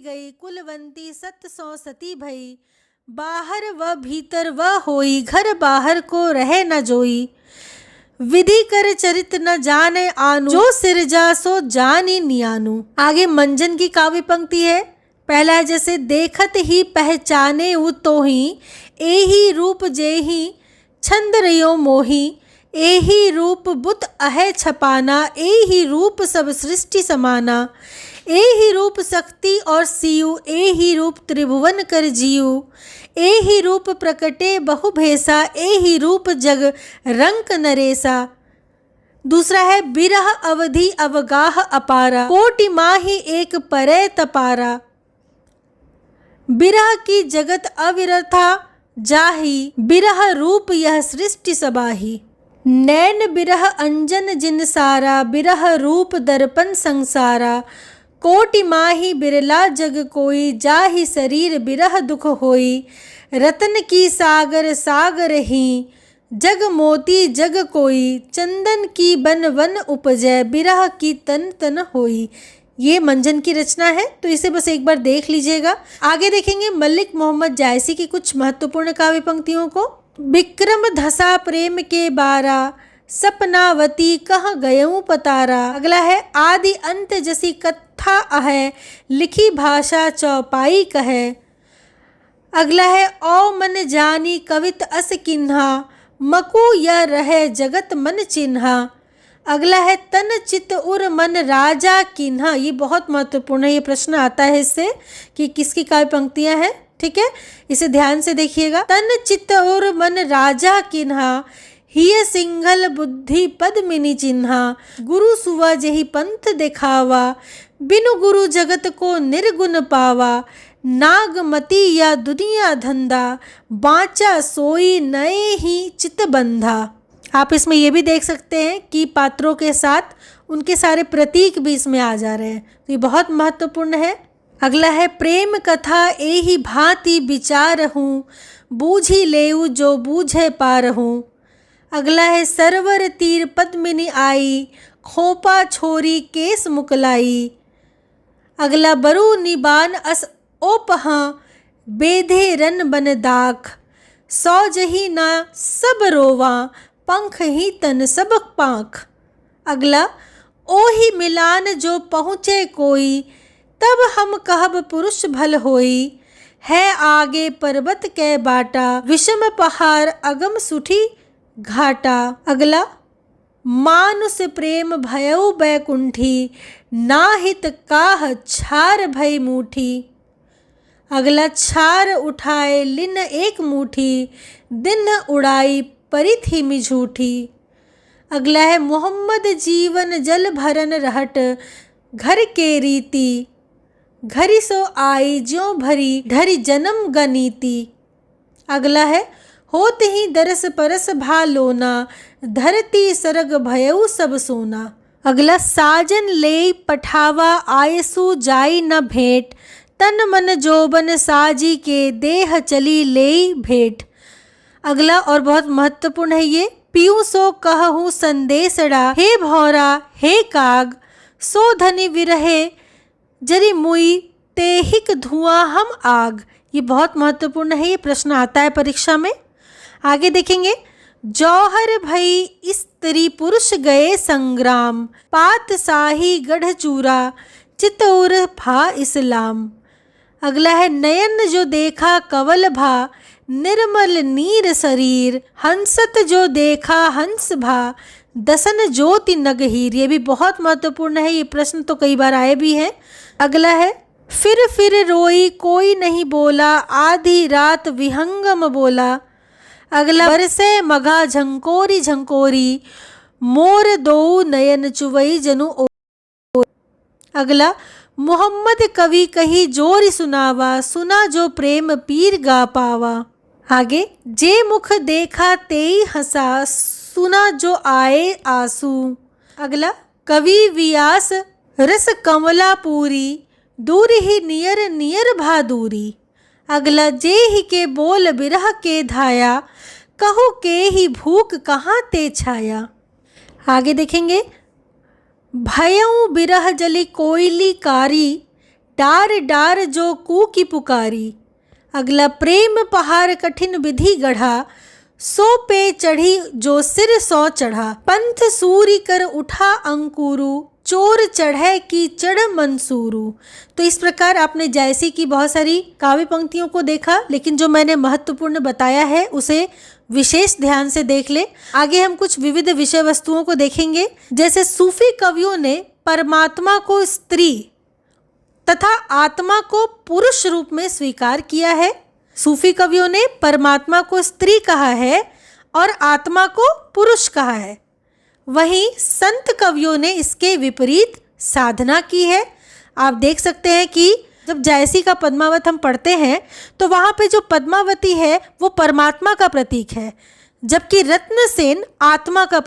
गई कुलवंती 700 सती भई, बाहर व भीतर व होई, घर बाहर को रहे न जोई। विधि कर चरित न जाने आनु, जो सिरजा सो जानी नियानु। आगे मंजन की काव्य पंक्ति है। पहला है जैसे देखत ही पहचाने उ तोही, एही रूप जेही छंद रयो मोही। एही रूप बुत अहे छपाना, एही रूप सब सृष्टि समाना। एही रूप शक्ति और सियु, एही रूप त्रिभुवन कर जियु। एही रूप प्रकटे बहु भेसा, एही रूप जग रंक नरेसा। दूसरा है बिरह अवधि अवगाह अपारा, कोटि माही एक परे तपारा। बिरह की जगत अविरथा जाही, बिरह रूप यह सृष्टि सबाही। नैन बिरह अंजन जिन सारा, बिरह रूप दर्पण संसारा। कोटि माही बिरला जग कोई, जाहि शरीर बिरह दुख होई। रतन की सागर सागर ही, जग मोती जग कोई। चंदन की बन वन उपजै, बिरह की तन तन होई। ये मंजन की रचना है, तो इसे बस एक बार देख लीजिएगा। आगे देखेंगे मलिक मोहम्मद जायसी की कुछ महत्वपूर्ण काव्य पंक्तियों को। विक्रम धसा प्रेम के बारा, सपनावती कह गयऊं पतारा। अगला है आदि अंत जसी कथा अहै, लिखी भाषा चौपाई कहे। अगला है औ मन जानी कवित अस किन्हा, मकु यह रहे जगत मन चिन्हा। अगला है तन चित उर मन राजा किन्हा। ये बहुत महत्वपूर्ण है, ये प्रश्न आता है इससे कि किसकी काव्य पंक्तियां हैं। ठीक है, इसे ध्यान से देखिएगा। तन चित उर मन राजा किन्हा, हिय सिंघल बुद्धि पद्मिनी चिन्हा। गुरु सुवा जेहि पंथ दिखावा, बिनु गुरु जगत को निर्गुण पावा। नागमती या दुनिया धंधा, बाचा सोई नए ही चित बंधा। आप इसमें यह भी देख सकते हैं कि पात्रों के साथ उनके सारे प्रतीक भी इसमें आ जा रहे हैं, तो ये बहुत महत्वपूर्ण है। अगला है प्रेम कथा एही भांति विचार हूँ, बूझी लेऊ जो बूझे पार हूँ। अगला है सरवर तीर पद्मिनी आई, खोपा छोरी केस मुकलाई। अगला बरु निबान अस ओपहा, बेधे रन बन दाख। सौ जही ना सब रोवा, पंख ही तन सब पाँख। अगला ओही मिलान जो पहुँचे कोई, तब हम कहब पुरुष भल होई। है आगे पर्वत के बाटा, विषम पहाड़ अगम सुठी घाटा। अगला मानुष प्रेम भयउ बैकुंठी, नाहित काह छार भय मूठी। अगला छार उठाए लिन एक मूठी, दिन उड़ाई परिथि में झूठी। अगला है मोहम्मद जीवन जल भरन रहट, घर के रीति। घरी सो आई ज्यों भरी, ढरी जन्म गनीति। अगला है होत ही दरस परस भालोना, धरती सरग भयउ सब सोना। अगला साजन ले पठावा आयसु जाई न भेंट, तन मन जोबन साजी के देह चली ले भेंट। अगला और बहुत महत्वपूर्ण है ये, पीऊ सो कहूँ संदेशड़ा, हे भौरा हे काग। सो धनी विरहे जरी मुई, तेहिक धुआं हम आग। ये बहुत महत्वपूर्ण है, ये प्रश्न आता है परीक्षा में। आगे देखेंगे जौहर भई स्त्री पुरुष गए संग्राम, पात साही गढ़ चूरा, चितौर फा इस्लाम। अगला है नयन जो देखा कवल भा, निर्मल नीर शरीर। हंसत जो देखा हंस भा, दसन ज्योति नगहीर। ये भी बहुत महत्वपूर्ण है, ये प्रश्न तो कई बार आए भी हैं। अगला है फिर रोई कोई नहीं बोला, आधी रात विहंगम बोला। अगला बरसे मघा झंकोरी झंकोरी, मोर दो नयन चुवई जनु ओ। अगला मोहम्मद कवि कही जोरी सुनावा, सुना जो प्रेम पीर गा पावा। आगे जे मुख देखा तेई हंसा, सुना जो आए आंसू। अगला कवि वियास रस कमला पूरी, दूर ही नियर नियर भादूरी। अगला जे ही के बोल बिरह के धाया, कहो के ही भूख कहाँ ते छाया। आगे देखेंगे भयऊ बिरह जली कोयली कारी, डार डार जो कू की पुकारी, अगला प्रेम पहाड़ कठिन विधि गढ़ा, सो पे चढ़ी जो सिर सौ चढ़ा, पंथ सूरी कर उठा अंकुरु, चोर चढ़े की चढ़ मंसूरू। तो इस प्रकार आपने जायसी की बहुत सारी काव्य पंक्तियों को देखा, लेकिन जो मैंने महत्वपूर्ण बताया है उसे विशेष ध्यान से देख ले। आगे हम कुछ विविध विषय वस्तुओं को देखेंगे, जैसे सूफी कवियों ने परमात्मा को स्त्री तथा आत्मा को पुरुष रूप में स्वीकार किया है। सूफी कवियों ने परमात्मा को स्त्री कहा है और आत्मा को पुरुष कहा है। वहीं संत कवियों ने इसके विपरीत साधना की है। आप देख सकते हैं कि जब जायसी का पद्मावत हम पढ़ते हैं तो वहाँ पे जो पद्मावती है वो परमात्मा का प्रतीक है, जबकि रत्नसेन आत्मा का